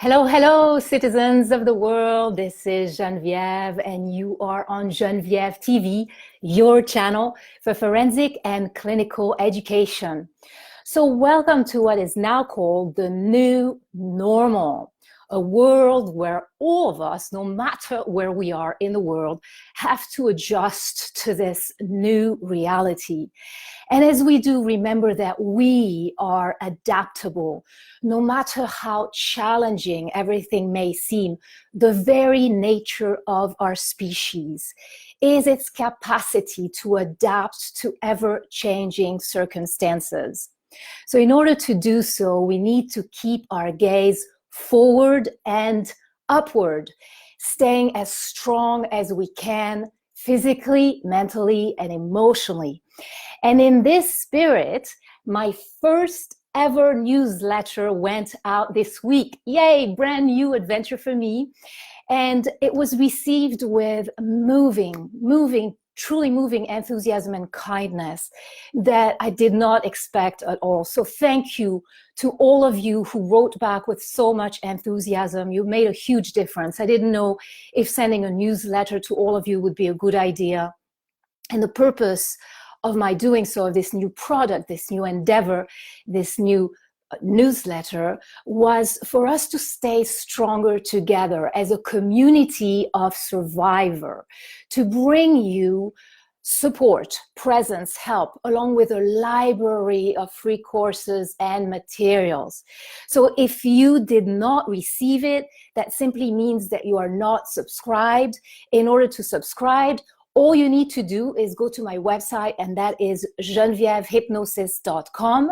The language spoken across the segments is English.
Hello, hello, citizens of the world. This is Genviève, and you are on Genviève TV, your channel for forensic and clinical education. So welcome to what is now called the new normal, a world where all of us, no matter where we are in the world, have to adjust to this new reality. And as we do, remember that we are adaptable. No matter how challenging everything may seem, the very nature of our species is its capacity to adapt to ever-changing circumstances. So in order to do so, we need to keep our gaze forward and upward, staying as strong as we can, physically, mentally, and emotionally. And in this spirit, my first ever newsletter went out this week. Yay, brand new adventure for me. And it was received with truly moving enthusiasm and kindness that I did not expect at all. So thank you to all of you who wrote back with so much enthusiasm. You made a huge difference. I didn't know if sending a newsletter to all of you would be a good idea. And the purpose of my doing so, of this new product, this new endeavor, this new newsletter, was for us to stay stronger together as a community of survivor, to bring you support, presence, help, along with a library of free courses and materials. So if you did not receive it, that simply means that you are not subscribed. In order to subscribe, all you need to do is go to my website, and that is genvièvehypnosis.com.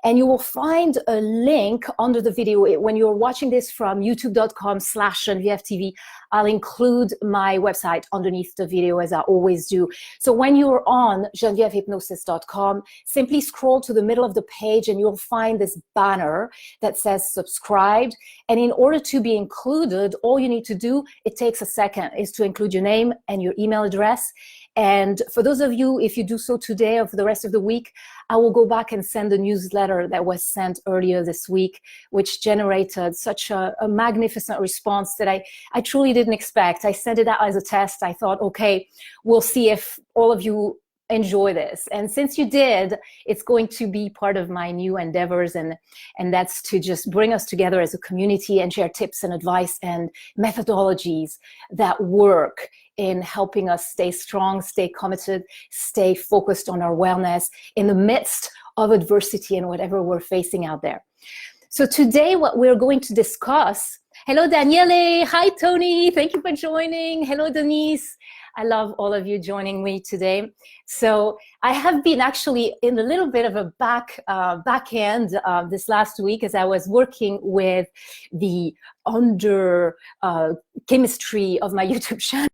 And you will find a link under the video. When you're watching this from youtube.com/GenvièveTV, I'll include my website underneath the video, as I always do. So when you're on genvièvehypnosis.com, simply scroll to the middle of the page and you'll find this banner that says subscribed. And in order to be included, all you need to do, it takes a second, is to include your name and your email address. And for those of you, if you do so today or for the rest of the week, I will go back and send the newsletter that was sent earlier this week, which generated such a magnificent response that I truly didn't expect. I sent it out as a test. I thought, okay, we'll see if all of you enjoy this. And since you did, it's going to be part of my new endeavors, and that's to just bring us together as a community and share tips and advice and methodologies that work in helping us stay strong, stay committed, stay focused on our wellness in the midst of adversity and whatever we're facing out there. So today what we're going to discuss, hello Daniele, hi Tony, thank you for joining, hello Denise. I love all of you joining me today. So I have been actually in a little bit of a back end this last week, as I was working with the chemistry of my YouTube channel.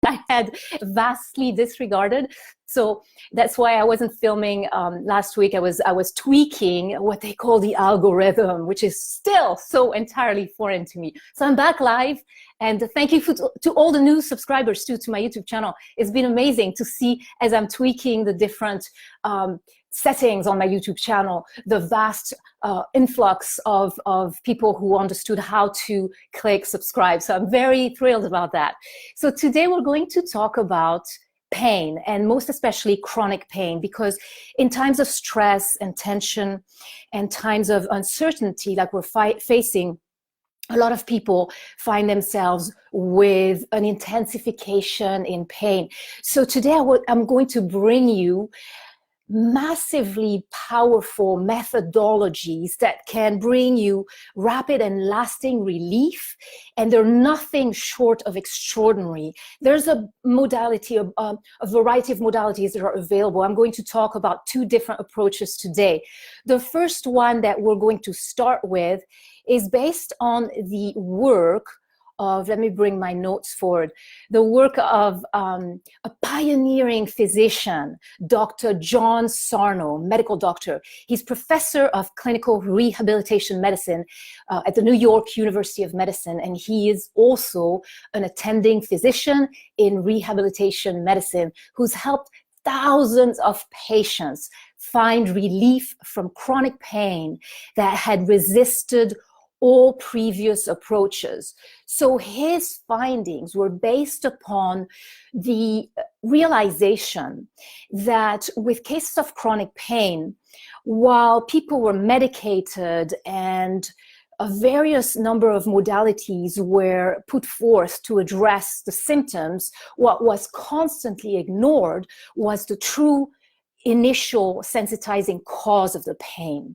I had vastly disregarded. So that's why I wasn't filming last week. I was tweaking what they call the algorithm, which is still so entirely foreign to me. So I'm back live, and thank you to all the new subscribers too to my YouTube channel. It's been amazing to see, as I'm tweaking the different settings on my YouTube channel, the vast influx of people who understood how to click subscribe. So I'm very thrilled about that. So today we're going to talk about pain, and most especially chronic pain, because in times of stress and tension and times of uncertainty like we're facing, a lot of people find themselves with an intensification in pain. So today I'm going to bring you massively powerful methodologies that can bring you rapid and lasting relief, and they're nothing short of extraordinary. There's a variety of modalities that are available. I'm going to talk about two different approaches today. The first one that we're going to start with is based on the work of, let me bring my notes forward, the work of a pioneering physician, Dr. John Sarno, medical doctor. He's professor of clinical rehabilitation medicine at the New York University of Medicine, and he is also an attending physician in rehabilitation medicine who's helped thousands of patients find relief from chronic pain that had resisted all previous approaches. So his findings were based upon the realization that with cases of chronic pain, while people were medicated and a various number of modalities were put forth to address the symptoms, what was constantly ignored was the true initial sensitizing cause of the pain.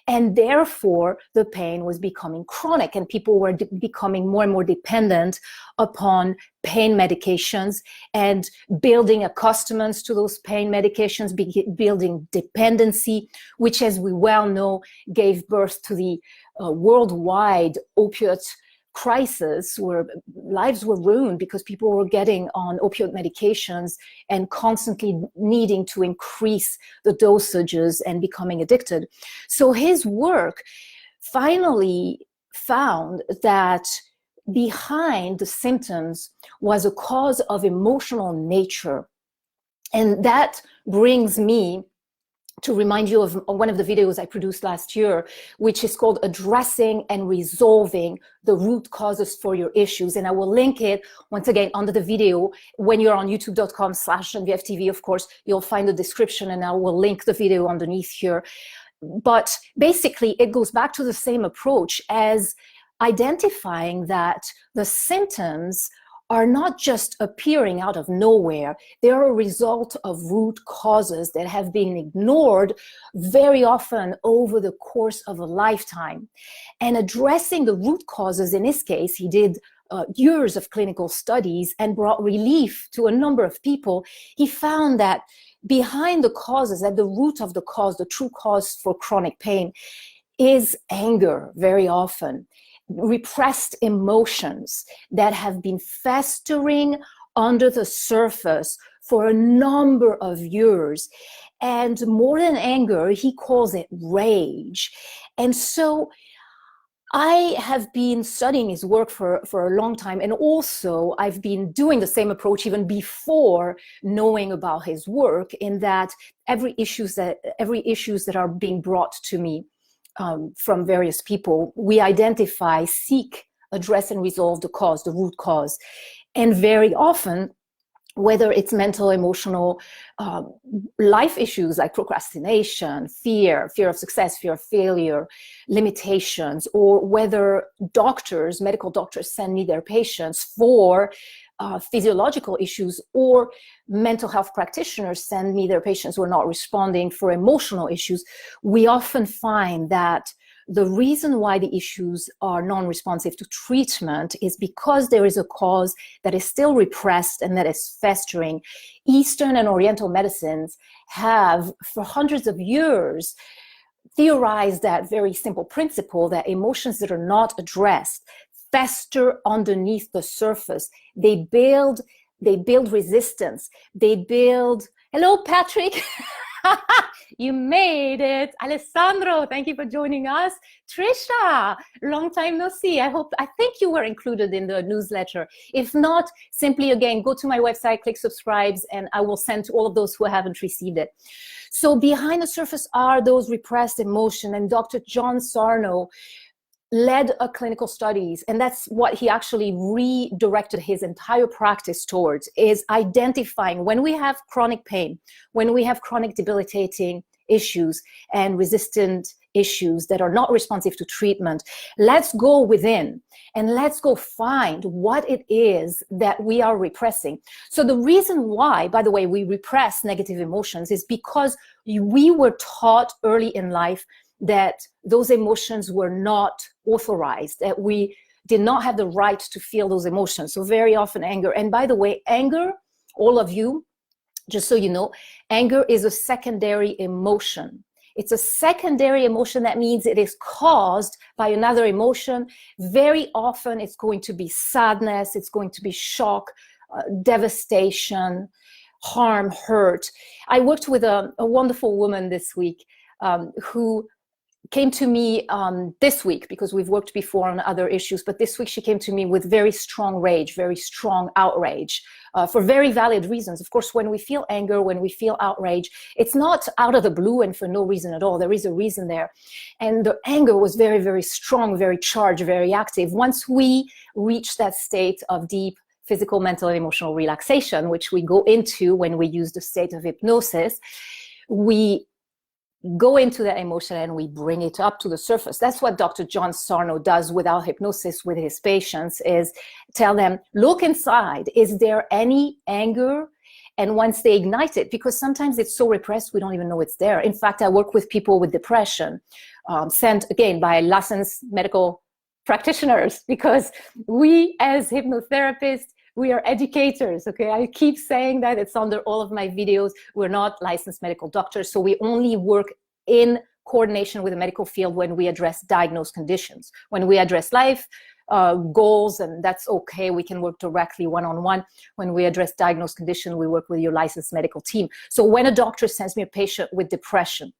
And therefore, the pain was becoming chronic, and people were becoming more and more dependent upon pain medications and building accoutrements to those pain medications, building dependency, which, as we well know, gave birth to the worldwide opiate crisis, where lives were ruined because people were getting on opioid medications and constantly needing to increase the dosages and becoming addicted. So his work finally found that behind the symptoms was a cause of emotional nature. And that brings me to remind you of one of the videos I produced last year, which is called Addressing and Resolving the Root Causes for Your Issues. And I will link it once again under the video. When you're on youtube.com/Genvièv TV, of course, you'll find the description, and I will link the video underneath here. But basically, it goes back to the same approach as identifying that the symptoms are not just appearing out of nowhere. They are a result of root causes that have been ignored very often over the course of a lifetime. And addressing the root causes, in his case, he did years of clinical studies and brought relief to a number of people. He found that behind the causes, at the root of the cause, the true cause for chronic pain, is anger very often. Repressed emotions that have been festering under the surface for a number of years. And more than anger, he calls it rage. And so I have been studying his work for a long time, and also I've been doing the same approach even before knowing about his work, in that every issues that are being brought to me from various people, we identify, seek, address, and resolve the cause, the root cause. And very often, whether it's mental, emotional, life issues like procrastination, fear of success, fear of failure, limitations, or whether medical doctors send me their patients for physiological issues, or mental health practitioners send me their patients who are not responding for emotional issues, we often find that the reason why the issues are non-responsive to treatment is because there is a cause that is still repressed and that is festering. Eastern and Oriental medicines have, for hundreds of years, theorized that very simple principle, that emotions that are not addressed fester underneath the surface. They build resistance. Hello, Patrick. You made it. Alessandro, thank you for joining us. Trisha, long time no see. I think you were included in the newsletter. If not, simply again, go to my website, click subscribes, and I will send to all of those who haven't received it. So behind the surface are those repressed emotions, and Dr. John Sarno led a clinical studies, and that's what he actually redirected his entire practice towards, is identifying when we have chronic pain, when we have chronic debilitating issues and resistant issues that are not responsive to treatment. Let's go within and let's go find what it is that we are repressing. So the reason why, by the way, we repress negative emotions is because we were taught early in life that those emotions were not authorized, that we did not have the right to feel those emotions. So very often anger. And by the way, anger, all of you, just so you know, anger is a secondary emotion. It's a secondary emotion. That means it is caused by another emotion. Very often it's going to be sadness, it's going to be shock, devastation, harm, hurt. I worked with a wonderful woman this week who came to me this week, because we've worked before on other issues, but this week she came to me with very strong rage, very strong outrage, for very valid reasons. Of course, when we feel anger, when we feel outrage, it's not out of the blue and for no reason at all. There is a reason there. And the anger was very, very strong, very charged, very active. Once we reach that state of deep physical, mental, and emotional relaxation, which we go into when we use the state of hypnosis, we go into that emotion and we bring it up to the surface. That's what Dr. John Sarno does without hypnosis with his patients, is tell them, look inside. Is there any anger? And once they ignite it, because sometimes it's so repressed, we don't even know it's there. In fact, I work with people with depression, sent again by licensed medical practitioners, because we as hypnotherapists, we are educators, okay? I keep saying that. It's under all of my videos. We're not licensed medical doctors, so we only work in coordination with the medical field when we address diagnosed conditions. When we address life goals, and that's okay, we can work directly one-on-one. When we address diagnosed condition, we work with your licensed medical team. So when a doctor sends me a patient with depression,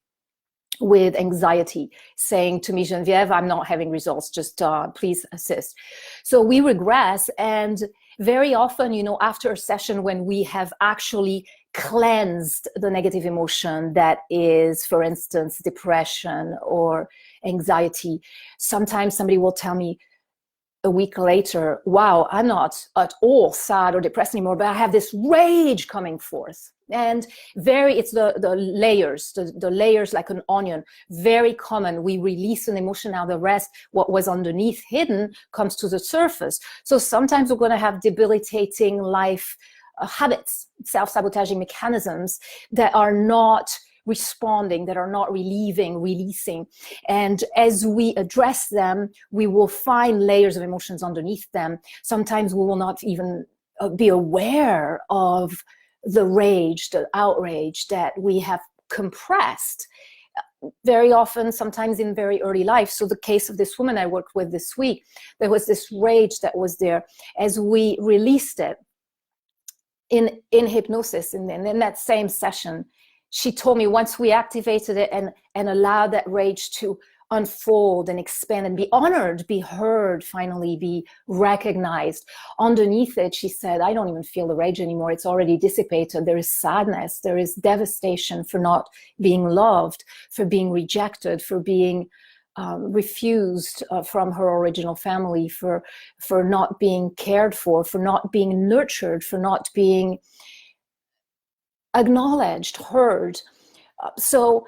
with anxiety, saying to me, Genviève, I'm not having results, just please assist. So we regress, and very often, you know, after a session when we have actually cleansed the negative emotion that is, for instance, depression or anxiety, sometimes somebody will tell me a week later, wow, I'm not at all sad or depressed anymore, but I have this rage coming forth. And it's the layers, the layers like an onion, very common. We release an emotion, now the rest, what was underneath hidden, comes to the surface. So sometimes we're going to have debilitating life habits, self-sabotaging mechanisms that are not responding, that are not releasing. And as we address them, we will find layers of emotions underneath them. Sometimes we will not even be aware of the rage, the outrage that we have compressed very often, sometimes in very early life. So the case of this woman I worked with this week, there was this rage that was there. As we released it in hypnosis, and in that same session, she told me once we activated it and allowed that rage to unfold and expand and be honored, be heard, finally be recognized, underneath it, she said, I don't even feel the rage anymore. It's already dissipated. There is sadness. There is devastation for not being loved, for being rejected, for being refused from her original family, for not being cared for not being nurtured, for not being acknowledged, heard. So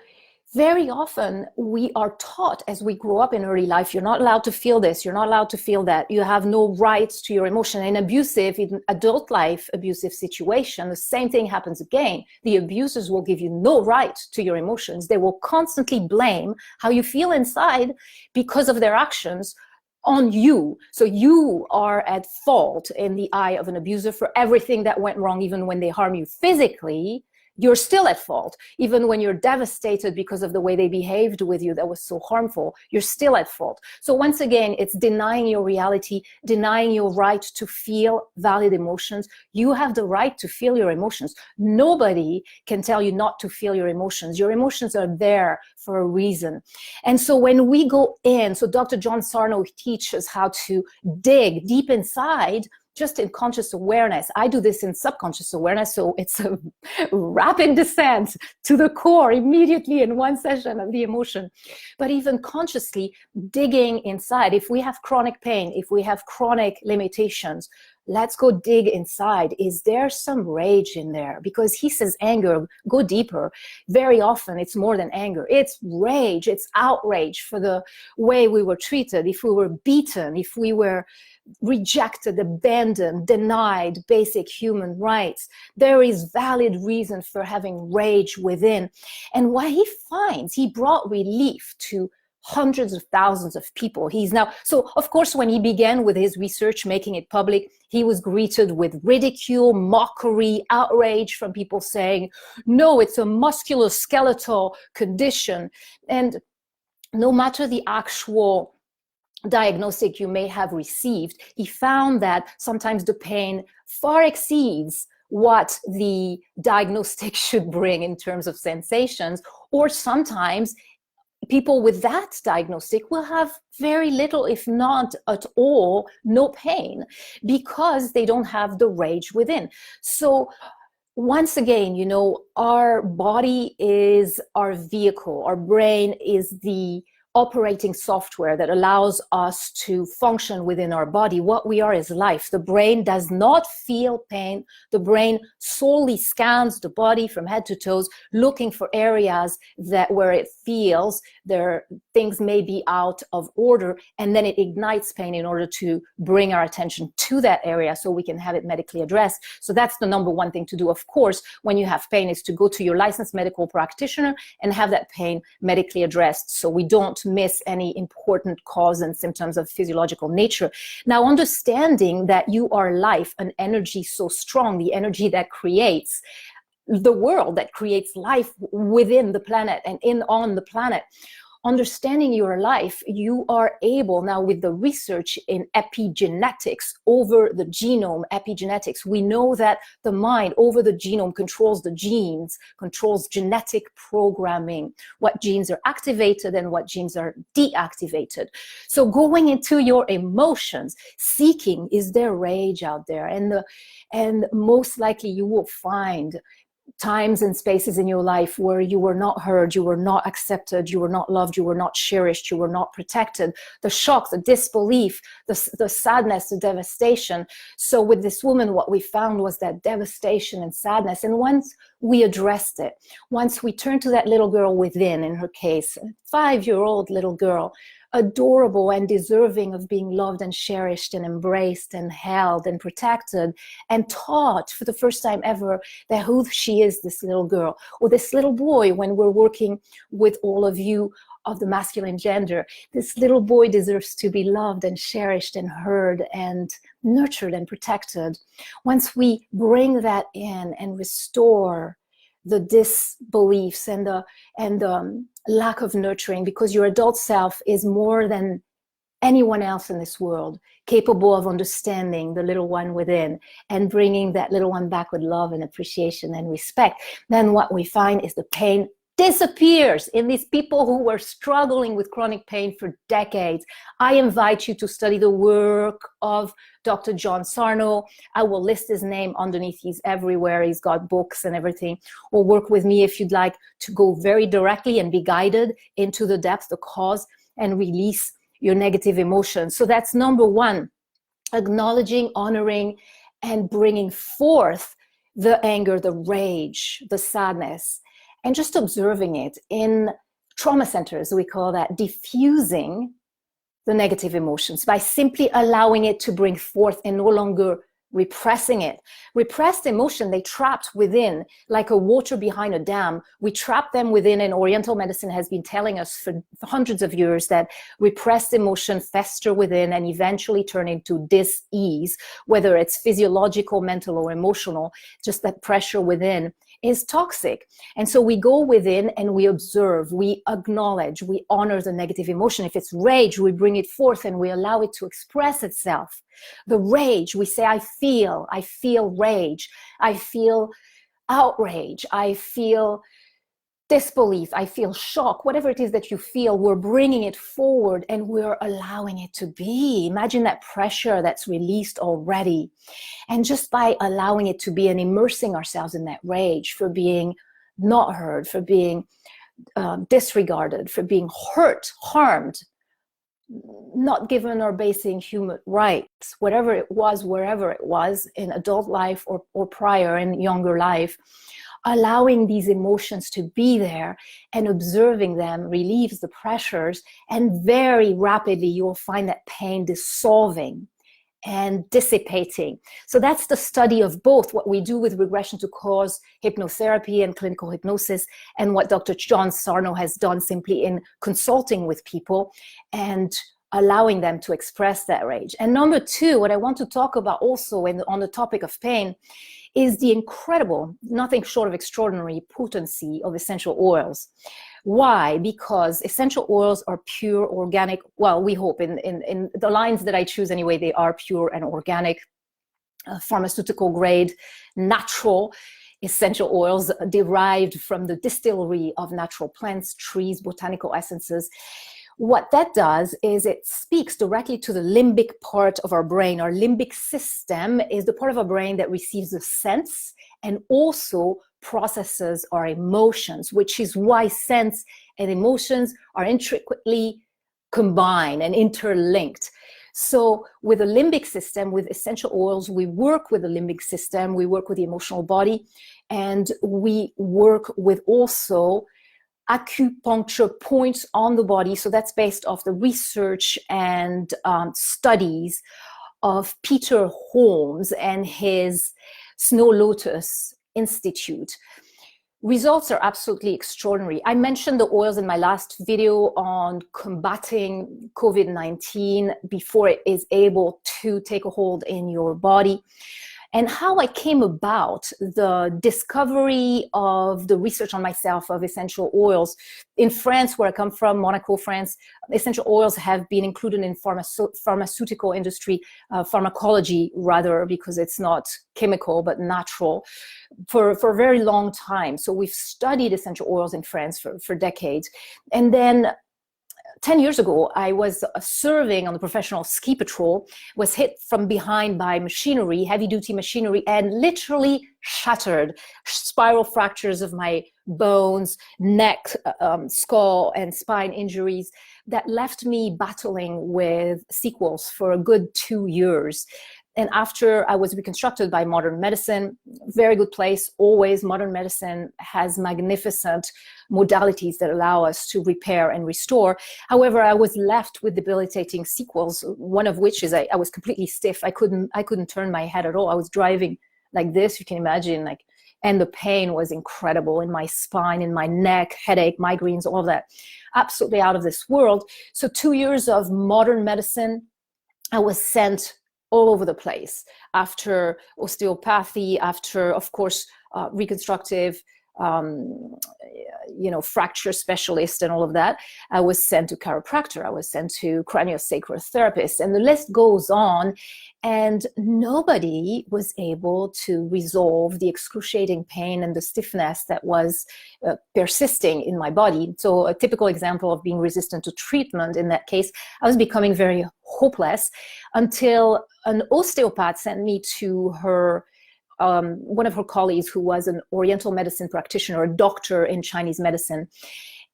very often we are taught as we grow up in early life, you're not allowed to feel this, you're not allowed to feel that, you have no rights to your emotion. In adult life, abusive situation, the same thing happens again. The abusers will give you no right to your emotions. They will constantly blame how you feel inside because of their actions on you. So you are at fault in the eye of an abuser for everything that went wrong. Even when they harm you physically, you're still at fault. Even when you're devastated because of the way they behaved with you that was so harmful, you're still at fault. So once again, it's denying your reality, denying your right to feel valid emotions. You have the right to feel your emotions. Nobody can tell you not to feel your emotions. Your emotions are there for a reason. And so when we go in, so Dr. John Sarno teaches how to dig deep inside, just in conscious awareness. I do this in subconscious awareness, so it's a rapid descent to the core immediately in one session of the emotion. But even consciously digging inside, if we have chronic pain, if we have chronic limitations, let's go dig inside. Is there some rage in there? Because he says anger, go deeper. Very often it's more than anger. It's rage, it's outrage for the way we were treated, if we were beaten, if we were rejected, abandoned, denied basic human rights. There is valid reason for having rage within. And what he finds, he brought relief to hundreds of thousands of people. So of course, when he began with his research, making it public, he was greeted with ridicule, mockery, outrage from people saying, no, it's a musculoskeletal condition. And no matter the actual diagnostic you may have received, he found that sometimes the pain far exceeds what the diagnostic should bring in terms of sensations, or sometimes people with that diagnostic will have very little, if not at all, no pain, because they don't have the rage within. So once again, you know, our body is our vehicle. Our brain is the operating software that allows us to function within our body. What we are is life. The brain does not feel pain. The brain solely scans the body from head to toes, looking for areas where it feels things may be out of order, and then it ignites pain in order to bring our attention to that area so we can have it medically addressed. So that's the number one thing to do, of course, when you have pain, is to go to your licensed medical practitioner and have that pain medically addressed, so we don't miss any important cause and symptoms of physiological nature. Now, understanding that you are life, an energy so strong, the energy that creates the world, that creates life within the planet and on the planet. Understanding your life, you are able now, with the research in epigenetics over the genome, epigenetics, we know that the mind over the genome controls the genes, controls genetic programming, what genes are activated and what genes are deactivated. So going into your emotions, seeking, is there rage out there? And most likely you will find times and spaces in your life where you were not heard, you were not accepted, you were not loved, you were not cherished, you were not protected. The shock, the disbelief, the sadness, the devastation. So with this woman, what we found was that devastation and sadness. And once we addressed it, once we turned to that little girl within, in her case, a 5-year-old little girl, adorable and deserving of being loved and cherished and embraced and held and protected, and taught for the first time ever that who she is, this little girl, or this little boy, when we're working with all of you of the masculine gender, this little boy deserves to be loved and cherished and heard and nurtured and protected. Once we bring that in and restore the disbeliefs and the lack of nurturing, because your adult self is more than anyone else in this world, capable of understanding the little one within and bringing that little one back with love and appreciation and respect, then what we find is the pain disappears in these people who were struggling with chronic pain for decades. I invite you to study the work of Dr. John Sarno. I will list his name underneath. He's everywhere. He's got books and everything. Or work with me if you'd like to go very directly and be guided into the depth, the cause, and release your negative emotions. So that's number one, acknowledging, honoring, and bringing forth the anger, the rage, the sadness, and just observing it. In trauma centers, we call that diffusing the negative emotions by simply allowing it to bring forth and no longer repressing it. Repressed emotion, they trapped within, like a water behind a dam. We trap them within, and Oriental medicine has been telling us for hundreds of years that repressed emotion fester within and eventually turn into dis-ease, whether it's physiological, mental, or emotional. Just that pressure within is toxic. And so we go within and we observe, we acknowledge, we honor the negative emotion. If it's rage, we bring it forth and we allow it to express itself. The rage, we say, I feel rage, I feel outrage, I feel disbelief, I feel shock, whatever it is that you feel, we're bringing it forward and we're allowing it to be. Imagine that pressure that's released already. And just by allowing it to be and immersing ourselves in that rage for being not heard, for being disregarded, for being hurt, harmed, not given our basic human rights, whatever it was, wherever it was, in adult life or prior in younger life, allowing these emotions to be there and observing them relieves the pressures, and very rapidly you'll find that pain dissolving and dissipating. So that's the study of both what we do with regression to cause hypnotherapy and clinical hypnosis, and what Dr. John Sarno has done simply in consulting with people and allowing them to express that rage. And number two, what I want to talk about also on the topic of pain is the incredible, nothing short of extraordinary potency of essential oils. Why? Because essential oils are pure, organic. Well, we hope in the lines that I choose anyway, they are pure and organic, pharmaceutical grade, natural. essential oils derived from the distillery of natural plants, trees, botanical essences. What that does is it speaks directly to the limbic part of our brain. Our limbic system is the part of our brain that receives the sense and also processes our emotions, which is why sense and emotions are intricately combined and interlinked. So with the limbic system, with essential oils, we work with the limbic system, we work with the emotional body, and we work with also acupuncture points on the body. So that's based off the research and studies of Peter Holmes and his Snow Lotus Institute. Results are absolutely extraordinary. I mentioned the oils in my last video on combating COVID-19 before it is able to take a hold in your body. And how I came about the discovery of the research on myself of essential oils. In France, where I come from, Monaco, France, essential oils have been included in pharmaceutical industry, pharmacology rather, because it's not chemical but natural, for a very long time. So we've studied essential oils in France for decades. And then 10 years ago, I was serving on the professional ski patrol, was hit from behind by machinery, heavy-duty machinery, and literally shattered. Spiral fractures of my bones, neck, skull, and spine injuries that left me battling with sequels for a good 2 years. And after I was reconstructed by modern medicine, very good place, always modern medicine has magnificent modalities that allow us to repair and restore. However, I was left with debilitating sequels, one of which is I was completely stiff. I couldn't turn my head at all. I was driving like this, you can imagine, and the pain was incredible in my spine, in my neck, headache, migraines, all of that. Absolutely out of this world. So 2 years of modern medicine, I was sent all over the place after osteopathy, after, of course, reconstructive, fracture specialist and all of that. I was sent to chiropractor. I was sent to craniosacral therapist, and the list goes on. And nobody was able to resolve the excruciating pain and the stiffness that was persisting in my body. So a typical example of being resistant to treatment in that case, I was becoming very hopeless until an osteopath sent me to her one of her colleagues who was an Oriental medicine practitioner, a doctor in Chinese medicine.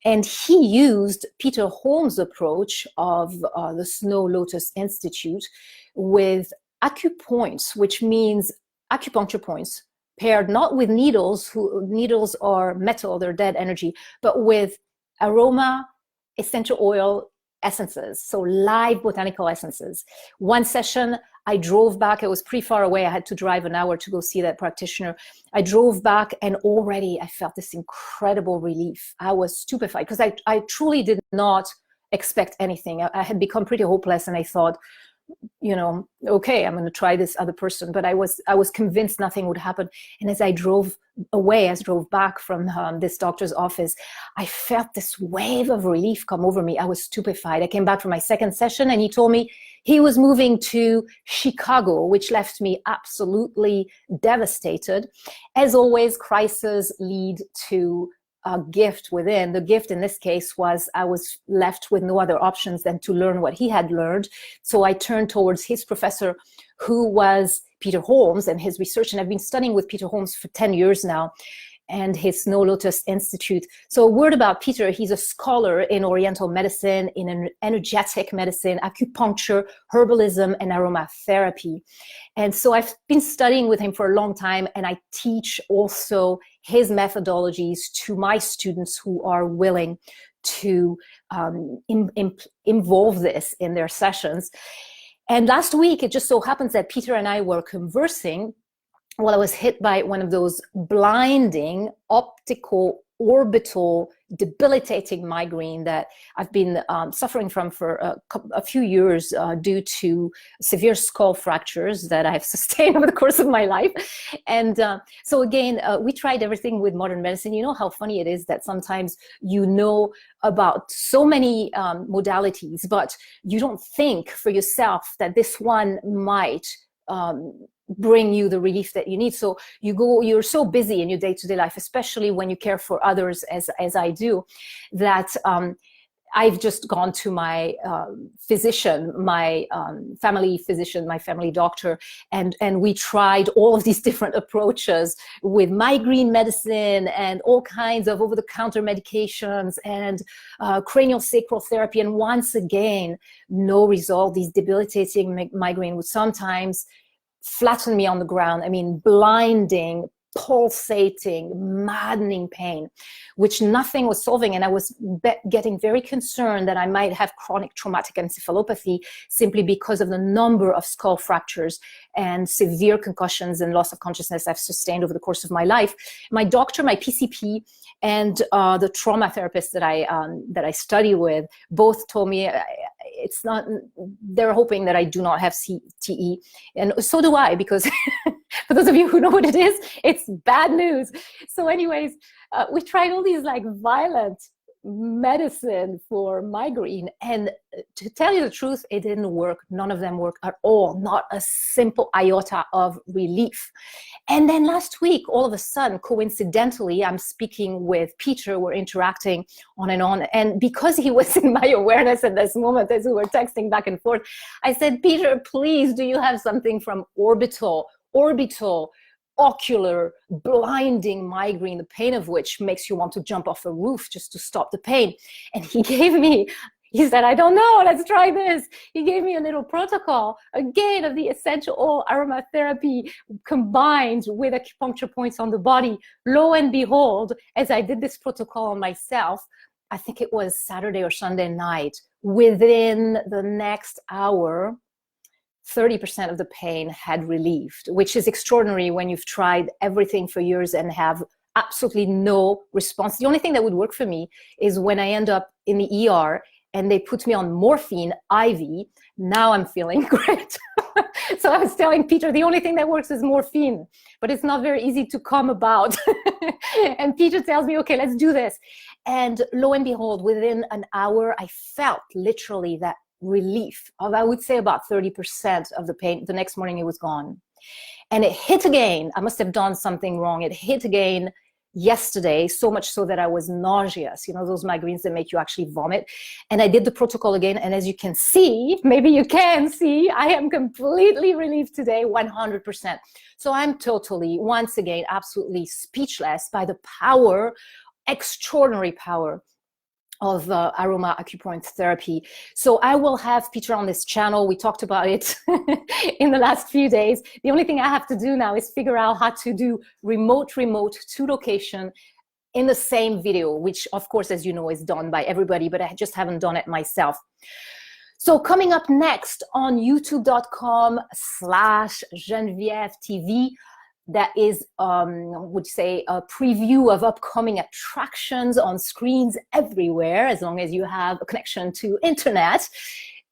And he used Peter Holmes' approach of the Snow Lotus Institute with acupoints, which means acupuncture points paired not with needles, needles are metal, they're dead energy, but with aroma, essential oil essences, so live botanical essences. One session, I drove back. I was pretty far away. I had to drive an hour to go see that practitioner. I drove back and already I felt this incredible relief. I was stupefied because I truly did not expect anything. I had become pretty hopeless and I thought, okay, I'm going to try this other person. But I was convinced nothing would happen. And as I drove away, as I drove back from this doctor's office, I felt this wave of relief come over me. I was stupefied. I came back from my second session and he told me he was moving to Chicago, which left me absolutely devastated. As always, crises lead to a gift within. The gift in this case was I was left with no other options than to learn what he had learned. So I turned towards his professor, who was Peter Holmes, and his research. And I've been studying with Peter Holmes for 10 years now, and his Snow Lotus Institute. So a word about Peter: he's a scholar in Oriental medicine, in an energetic medicine, acupuncture, herbalism, and aromatherapy. And so I've been studying with him for a long time, and I teach also his methodologies to my students who are willing to involve this in their sessions. And last week, it just so happens that Peter and I were conversing while I was hit by one of those blinding optical orbital debilitating migraine that I've been suffering from for a few years due to severe skull fractures that I've sustained over the course of my life. And so again, we tried everything with modern medicine. You know how funny it is that sometimes you know about so many modalities, but you don't think for yourself that this one might bring you the relief that you need. So you're so busy in your day-to-day life, especially when you care for others, as I do, that I've just gone to my physician, my family physician, my family doctor, and we tried all of these different approaches with migraine medicine and all kinds of over-the-counter medications and cranial sacral therapy. And once again, no result. These debilitating migraine would sometimes flatten me on the ground. I mean, blinding, pulsating, maddening pain, which nothing was solving. And I was getting very concerned that I might have chronic traumatic encephalopathy simply because of the number of skull fractures and severe concussions and loss of consciousness I've sustained over the course of my life. My doctor, my PCP, and the trauma therapist that I study with both told me it's not, they're hoping that I do not have CTE. And so do I, because for those of you who know what it is, it's bad news. So anyways, we tried all these like violent medicine for migraine, and to tell you the truth, it didn't work. None of them worked at all, not a simple iota of relief. And then last week, all of a sudden, coincidentally, I'm speaking with Peter, we're interacting on, and because he was in my awareness at this moment as we were texting back and forth, I said, Peter, please, do you have something from orbital, ocular, blinding migraine, the pain of which makes you want to jump off a roof just to stop the pain? And he said, I don't know, let's try this. He gave me a little protocol, again, of the essential oil aromatherapy combined with acupuncture points on the body. Lo and behold, as I did this protocol on myself, I think it was Saturday or Sunday night, within the next hour, 30% of the pain had relieved, which is extraordinary when you've tried everything for years and have absolutely no response. The only thing that would work for me is when I end up in the ER and they put me on morphine IV. Now I'm feeling great. So I was telling Peter, the only thing that works is morphine, but it's not very easy to come about. And Peter tells me, okay, let's do this. And lo and behold, within an hour, I felt literally that relief of, I would say, about 30% of the pain. The next morning it was gone. And it hit again. I must have done something wrong. It hit again yesterday, so much so that I was nauseous, you know, those migraines that make you actually vomit. And I did the protocol again. And as you can see, maybe you can see, I am completely relieved today, 100%. So I'm totally, once again, absolutely speechless by the power, extraordinary power of aroma acupoint therapy. So I will have Peter on this channel. We talked about it in the last few days. The only thing I have to do now is figure out how to do remote to location in the same video, which of course, as you know, is done by everybody, but I just haven't done it myself. So coming up next on youtube.com/Genvièv TV, that is, would say, a preview of upcoming attractions on screens everywhere, as long as you have a connection to internet,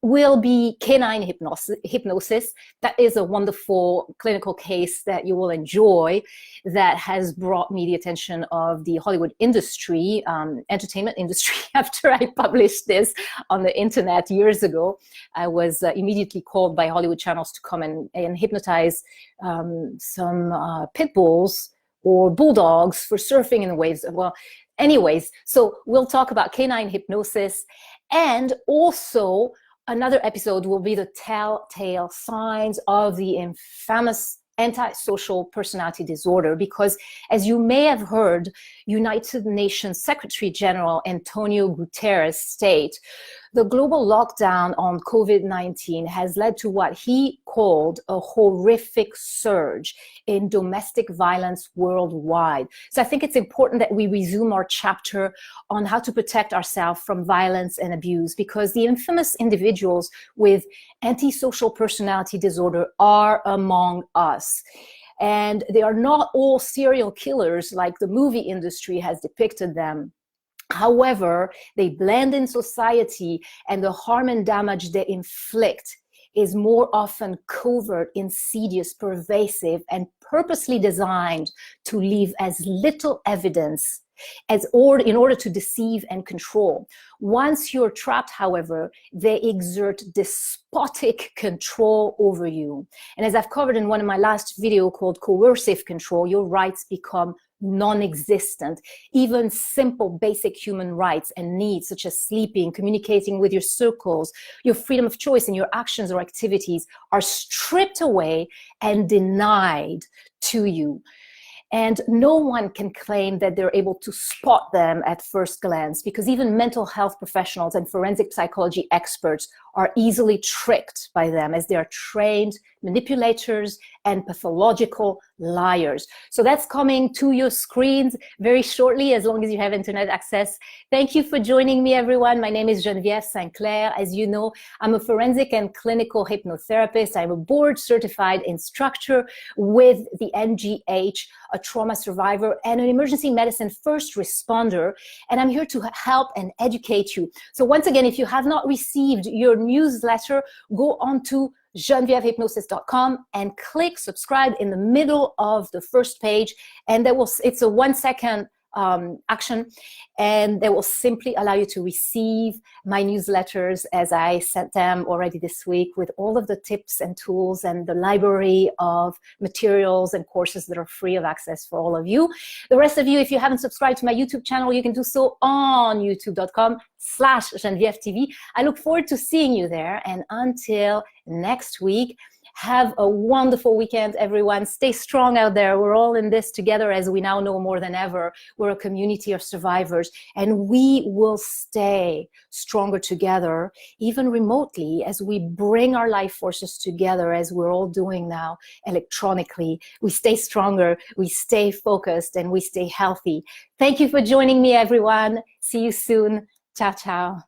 will be canine hypnosis. That is a wonderful clinical case that you will enjoy, that has brought me the attention of the Hollywood industry, entertainment industry. After I published this on the internet years ago, I was immediately called by Hollywood channels to come and hypnotize some pit bulls or bulldogs for surfing in the waves. Well, anyways, so we'll talk about canine hypnosis, and also another episode will be the telltale signs of the infamous antisocial personality disorder, because as you may have heard, United Nations Secretary General Antonio Guterres state, the global lockdown on COVID-19 has led to what he called a horrific surge in domestic violence worldwide. So I think it's important that we resume our chapter on how to protect ourselves from violence and abuse, because the infamous individuals with antisocial personality disorder are among us. And they are not all serial killers like the movie industry has depicted them. However, they blend in society, and the harm and damage they inflict is more often covert, insidious, pervasive, and purposely designed to leave as little evidence in order to deceive and control. Once you're trapped, however, they exert despotic control over you. And as I've covered in one of my last video called Coercive Control, your rights become non-existent. Even simple basic human rights and needs such as sleeping, communicating with your circles, your freedom of choice in your actions or activities are stripped away and denied to you. And no one can claim that they're able to spot them at first glance, because even mental health professionals and forensic psychology experts are easily tricked by them, as they are trained manipulators and pathological liars. So that's coming to your screens very shortly, as long as you have internet access. Thank you for joining me, everyone. My name is Genvièv Sinclair. As you know, I'm a forensic and clinical hypnotherapist. I'm a board-certified instructor with the NGH, a trauma survivor, and an emergency medicine first responder. And I'm here to help and educate you. So once again, if you have not received your newsletter, go on to genvievhypnosis.com and click subscribe in the middle of the first page, and it's a 1-second action, and that will simply allow you to receive my newsletters as I sent them already this week, with all of the tips and tools and the library of materials and courses that are free of access for all of you. The rest of you, if you haven't subscribed to my YouTube channel, you can do so on youtube.com/GenvièvTV. I look forward to seeing you there, and until next week, have a wonderful weekend, everyone. Stay strong out there. We're all in this together, as we now know more than ever. We're a community of survivors, and we will stay stronger together, even remotely, as we bring our life forces together, as we're all doing now electronically. We stay stronger, we stay focused, and we stay healthy. Thank you for joining me, everyone. See you soon. Ciao, ciao.